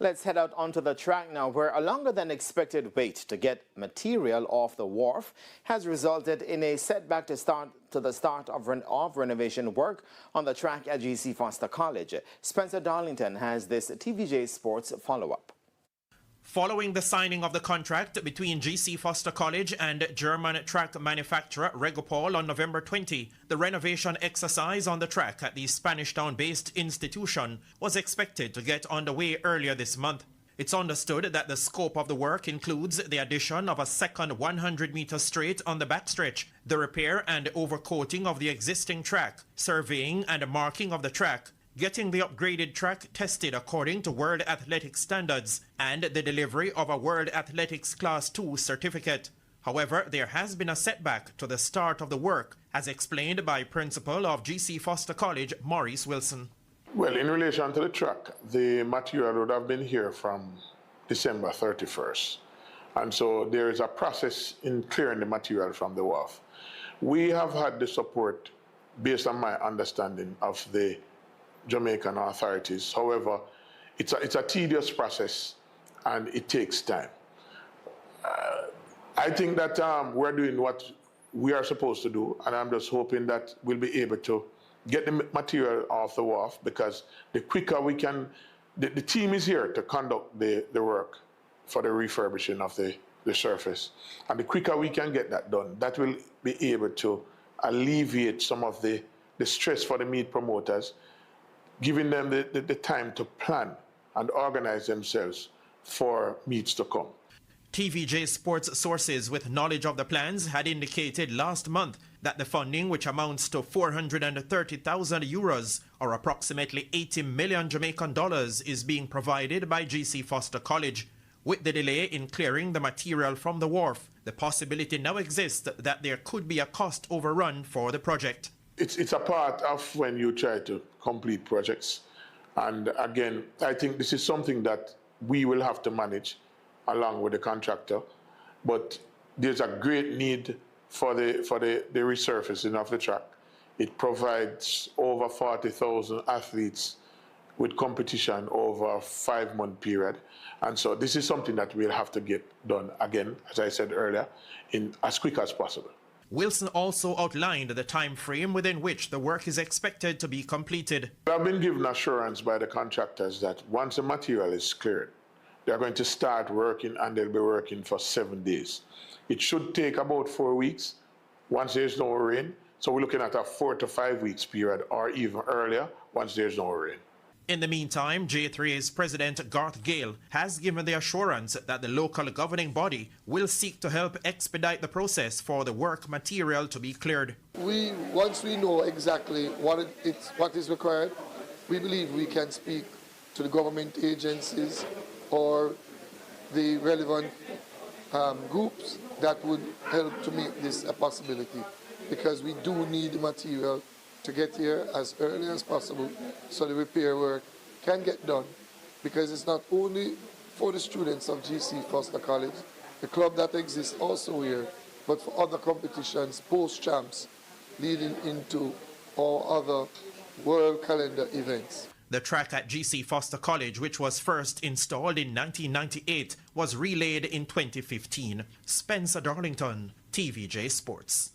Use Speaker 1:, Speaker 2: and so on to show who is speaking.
Speaker 1: Let's head out onto the track now, where a longer than expected wait to get material off the wharf has resulted in a setback to the start of renovation work on the track at G.C. Foster College. Spencer Darlington has this TVJ Sports follow-up.
Speaker 2: Following the signing of the contract between G.C. Foster College and German track manufacturer Reggae on November 20, the renovation exercise on the track at the Spanish Town-based institution was expected to get underway earlier this month. It's understood that the scope of the work includes the addition of a second 100-meter straight on the backstretch, the repair and overcoating of the existing track, surveying and marking of the track, getting the upgraded track tested according to World Athletics standards, and the delivery of a World Athletics Class II certificate. However, there has been a setback to the start of the work, as explained by Principal of G.C. Foster College, Maurice Wilson.
Speaker 3: Well, in relation to the track, the material would have been here from December 31st. And so there is a process in clearing the material from the wharf. We have had the support, based on my understanding, of the Jamaican authorities. However, it's a tedious process and it takes time. I think that we're doing what we are supposed to do, and I'm just hoping that we'll be able to get the material off the wharf, because the quicker we can, the team is here to conduct the work for the refurbishing of the surface. And the quicker we can get that done, that will be able to alleviate some of the stress for the meet promoters, giving them the time to plan and organize themselves for meets to come.
Speaker 2: TVJ Sports sources with knowledge of the plans had indicated last month that the funding, which amounts to 430,000 euros or approximately 80 million Jamaican dollars, is being provided by G.C. Foster College. With the delay in clearing the material from the wharf, the possibility now exists that there could be a cost overrun for the project.
Speaker 3: It's a part of when you try to complete projects. And again, I think this is something that we will have to manage along with the contractor. But there's a great need for the resurfacing of the track. It provides over 40,000 athletes with competition over a 5-month period. And so this is something that we'll have to get done again, as I said earlier, in as quick as possible.
Speaker 2: Wilson also outlined the time frame within which the work is expected to be completed.
Speaker 3: I've been given assurance by the contractors that once the material is cleared, they're going to start working, and they'll be working for 7 days. It should take about 4 weeks once there's no rain. So we're looking at a 4 to 5 weeks period, or even earlier once there's no rain.
Speaker 2: In the meantime, J3's President Garth Gale has given the assurance that the local governing body will seek to help expedite the process for the work material to be cleared.
Speaker 4: Once we know exactly what is required, we believe we can speak to the government agencies or the relevant groups that would help to make this a possibility, because we do need the material to get here as early as possible so the repair work can get done, because it's not only for the students of G.C. Foster College, the club that exists also here, but for other competitions, post-champs, leading into all other world calendar events.
Speaker 2: The track at G.C. Foster College, which was first installed in 1998, was relayed in 2015. Spencer Darlington, TVJ Sports.